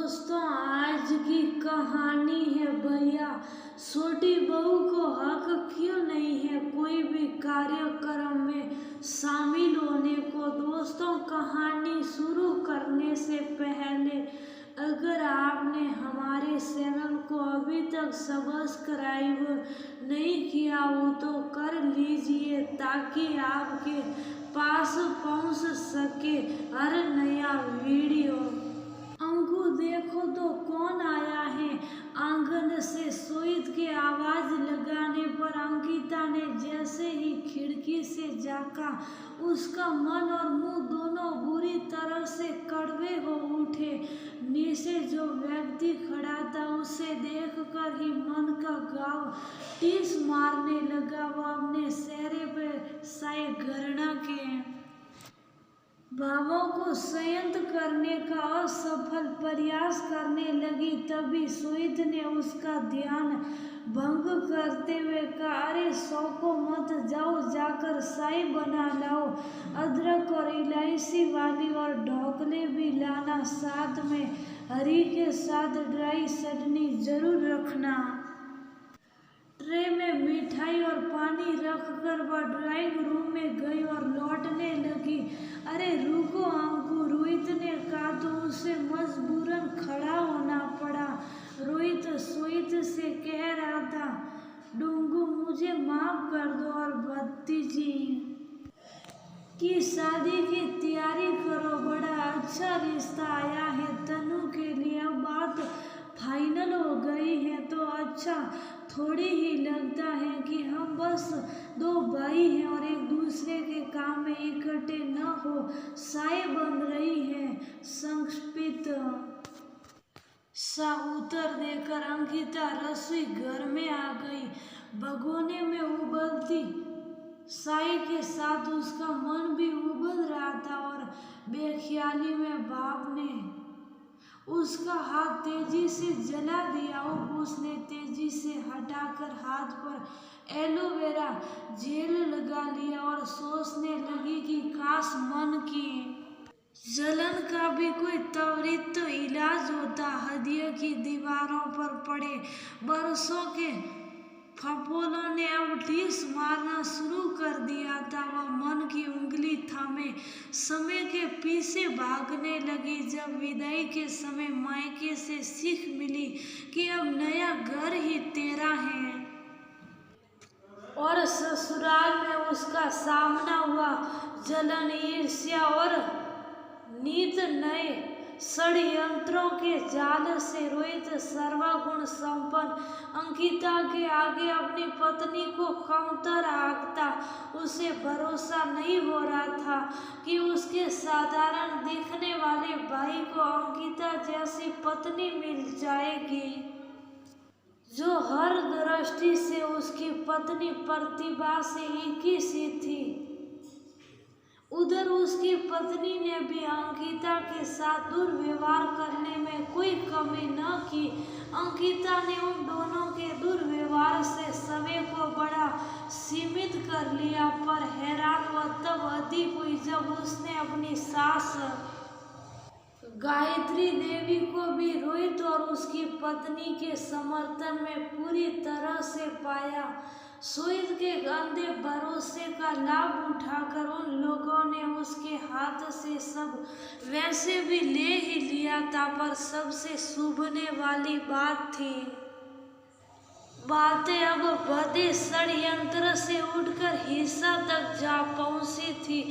दोस्तों, आज की कहानी है भैया, छोटी बहू को हक क्यों नहीं है कोई भी कार्यक्रम में शामिल होने को। दोस्तों, कहानी शुरू करने से पहले अगर आपने हमारे चैनल को अभी तक सब्सक्राइब नहीं किया हो तो कर लीजिए ताकि आपके पास पहुंच सके हर नया वीडियो। अंकु, देखो तो कौन आया है। आंगन से सोईत के आवाज लगाने पर अंकिता ने जैसे ही खिड़की से झांका, उसका मन और मुंह दोनों बुरी तरह से कड़वे हो उठे। नीचे जो व्यक्ति खड़ा था उसे देखकर ही मन का घाव टीस मारने लगा। वह अपने चेहरे पर साए घृणा के भावों को संयत करने का असफल प्रयास करने लगी। तभी सोईत ने उसका ध्यान भंग करते हुए कहा, अरे शौको मत जाओ, जाकर चाय बना लाओ, अदरक और इलायची वाली और ढोकले भी लाना, साथ में हरी के साथ ड्राई चटनी जरूर रखना। ट्रे में मिठाई और पानी रखकर वह ड्राइंग रूम में गई और लौटने लगी। अरे रुको अंकु, रोहित ने कहा तो उसे मजबूरन खड़ा होना पड़ा। रोहित सोईत से कह रहा था, डूंगू मुझे माफ कर दो और भतीजी की शादी की तैयारी करो, बड़ा अच्छा रिश्ता आया है तनु के लिए। अब बात फाइनल हो गई है तो अच्छा थोड़ी ही लगता है कि हम बस दो भाई हैं और एक दूसरे के काम में इकट्ठे न हो। चाय बन रही है। संक्षिप्त सा उत्तर देकर अंकिता रसोई घर में आ गई। भगोने में उबलती चाय के साथ उसका मन भी उबल रहा था और बेख्याली में बाप ने उसका हाथ तेजी से जला दिया और उसने तेजी से हटाकर हाथ पर एलोवेरा जेल लगा लिया और सोचने लगी कि काश मन की जलन का भी कोई त्वरित तो इलाज होता। हृदय की दीवारों पर पड़े बरसों के फफोलों ने अब टीस मारना शुरू कर दिया था। वह मन की उंगली थामे समय के पीछे भागने लगी। जब विदाई के समय मायके से सीख मिली कि अब नया घर ही तेरा है और ससुराल में उसका सामना हुआ जलन, ईर्ष्या और नीत नए षड्यंत्रों के जाल से रोहित सर्वगुण संपन्न अंकिता के आगे अपनी पत्नी को कमतर आंकता। उसे भरोसा नहीं हो रहा था कि उसके साधारण दिखने वाले भाई को अंकिता जैसी पत्नी मिल जाएगी जो हर दृष्टि से उसकी पत्नी प्रतिभा से एक ही सी थी। उधर उसकी पत्नी ने भी अंकिता के साथ दुर्व्यवहार करने में कोई कमी न की। अंकिता ने उन दोनों के दुर्व्यवहार से समय को बड़ा सीमित कर लिया, पर हैरान वह तब अधिक हुई जब उसने अपनी सास गायत्री देवी को भी रोहित और उसकी पत्नी के समर्थन में पूरी तरह से पाया। सोईत के अंधे भरोसे का लाभ उठाकर उन लोगों ने उसके हाथ से सब वैसे भी ले ही लिया था, पर सबसे शुभने वाली बात थी बातें अब बड़े षड्यंत्र से उठकर हिस्सा तक जा पहुंची थी।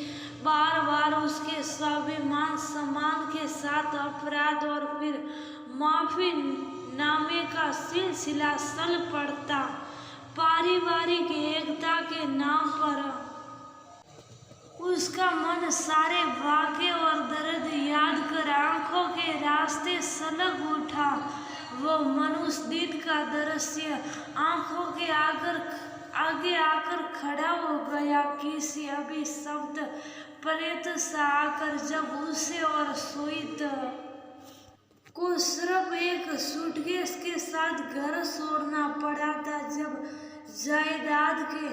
बार बार उसके स्वाभिमान सम्मान के साथ अपराध और फिर माफी नामे का सिलसिला चल पड़ता। पारिवारिक एकता के नाम पर उसका मन सारे वाक़े और दर्द याद कर आंखों के रास्ते सलग उठा। वो मनुष्य दिन का दृश्य आंखों के आगे आकर खड़ा हो गया। किसी अभी शब्द प्रेत सा आकर जब उसे और सोईत को सिर्फ एक सूटकेस के साथ घर छोड़ना पड़ा था। जब जायदाद के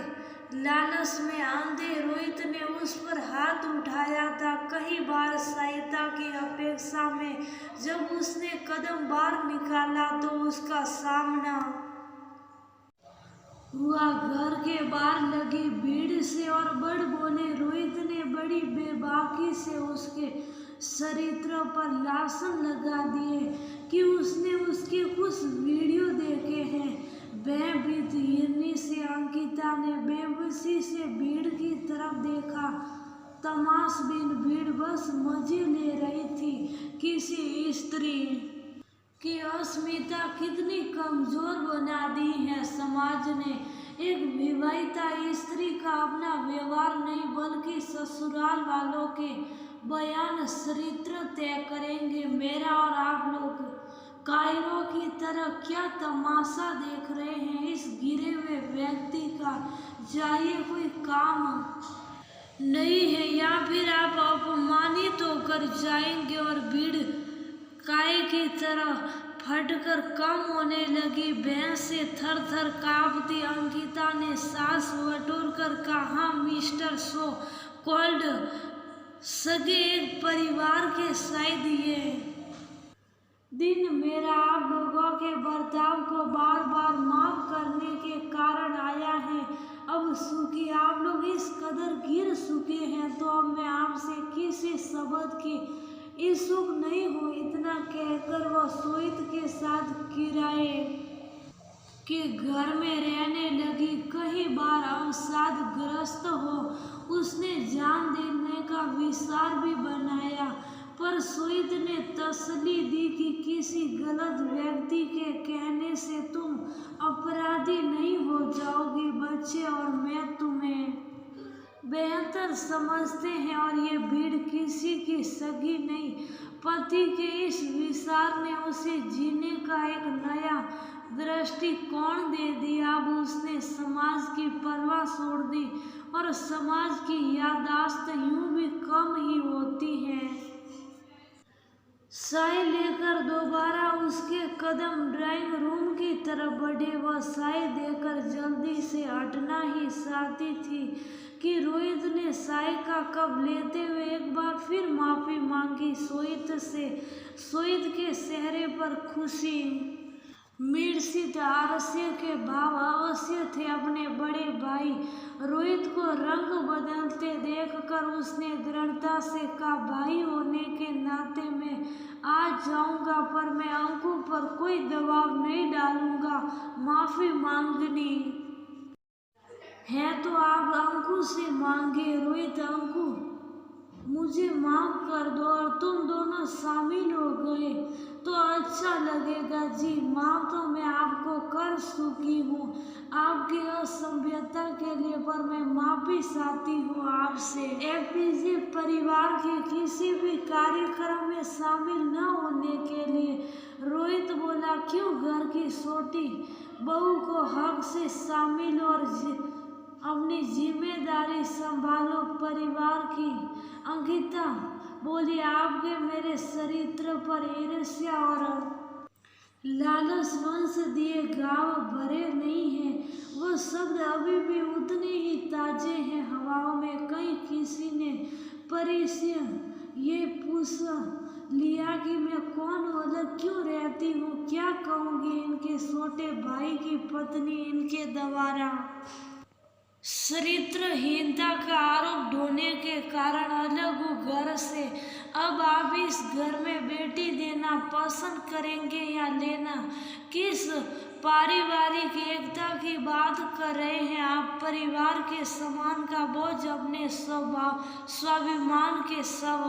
लालच में अंधे रोहित ने उस पर हाथ उठाया था। कई बार सहायता की अपेक्षा में जब उसने कदम बाहर निकाला तो उसका सामना हुआ घर के बाहर लगी भीड़ से और बड़ बोले। रोहित ने बड़ी बेबाकी से उसके चरित्र पर लाछन लगा दिए कि उसने उसके कुछ वीडियो देखे हैं। भयभीत हिरनी से अंकिता ने बेबसी से भीड़ की तरफ देखा। तमाशबीन भीड़ बस मजे ले रही थी। किसी स्त्री की अस्मिता कितनी कमजोर बना दी है समाज ने। एक विवाहिता स्त्री का अपना व्यवहार नहीं बल्कि ससुराल वालों के बयान चरित्र तय करेंगे। मेरा और आप लोग कायरों की तरह क्या तमाशा देख रहे हैं इस गिरे हुए व्यक्ति का? जाइए, कोई काम नहीं है या फिर आप अपमानित होकर जाएंगे। और भीड़ काय की तरह फटकर कम होने लगी। भैंस से थर थर कांपती अंकिता ने सांस बटोरकर कहा, मिस्टर सो कॉल्ड सगे एक परिवार के शायद ये दिन मेरा आप लोगों के बर्ताव को बार बार माफ करने के कारण आया है। अब चूंकि आप लोग इस कदर गिर चुके हैं तो अब मैं आपसे किसी शब्द की इच्छुक नहीं हूँ। इतना कहकर वह सोहित के साथ किराए के घर में रहने लगी। कई बार अवसादग्रस्त हो उसने जान देने का विचार भी बनाया, पर सोहित ने तसल्ली दी कि किसी गलत व्यक्ति के कहने से तुम अपराधी नहीं हो जाओगी। बच्चे और मैं तुम्हें बेहतर समझते हैं और ये भीड़ किसी की सगी नहीं। पति के इस विचार ने उसे जीने का एक नया दृष्टिकोण दे दिया। अब उसने समाज की परवाह छोड़ दी और समाज की याददाश्त यूं भी कम ही होती है। चाय लेकर दोबारा उसके कदम ड्राइंग रूम की तरफ बढ़े। वह चाय देकर जल्दी से हटना ही चाहती थी कि रोहित ने चाय का कप लेते हुए एक बार फिर माफी मांगी सोहित से। सोहित के चेहरे पर खुशी मिश्रित हास्य के भाव अवश्य थे। अपने बड़े भाई रोहित को रंग बदलते देखकर उसने दृढ़ता से कहा, भाई होने के नाते मैं आ जाऊंगा, पर मैं अंकु पर कोई दबाव नहीं डालूंगा। माफी मांगनी है तो आप अंकु से मांगे। रोहित, अंकु मुझे माफ कर दो और तुम दोनों शामिल हो गए तो अच्छा लगेगा। जी माफ तो मैं आपको कर चुकी हूँ आपकी असभ्यता के लिए, पर मैं माफी चाहती हूँ आपसे। एपीजे परिवार के किसी भी कार्यक्रम में शामिल न होने के लिए रोहित बोला। क्यों? घर की छोटी बहू को हक से शामिल और अपनी जिम्मेदारी संभालो परिवार की। अंकिता बोली, आपके मेरे चरित्र पर ईर्ष्या और लालच वंश दिए घाव भरे नहीं हैं। वो शब्द अभी भी उतने ही ताजे हैं हवाओं में। कहीं किसी ने परिचय ये पूछ लिया कि मैं कौन अलग क्यों रहती हूँ, क्या कहूँगी इनके छोटे भाई की पत्नी इनके द्वारा चरित्रहीनता का आरोप ढोने के कारण अलग हो घर से। अब आप इस घर में बेटी देना पसंद करेंगे या लेना? किस पारिवारिक एकता की बात कर रहे हैं आप? परिवार के सम्मान का बोझ अपने स्वाभिमान के सब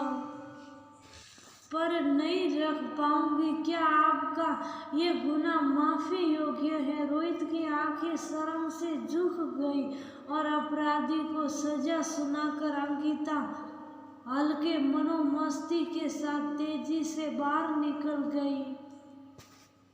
पर नहीं रख पाऊंगी। क्या आपका ये गुनाह माफी योग्य है? रोहित की आंखें शर्म से झुक गई और अपराधी को सजा सुनाकर अंकिता हल्के मनोमस्ती के साथ तेजी से बाहर निकल गई।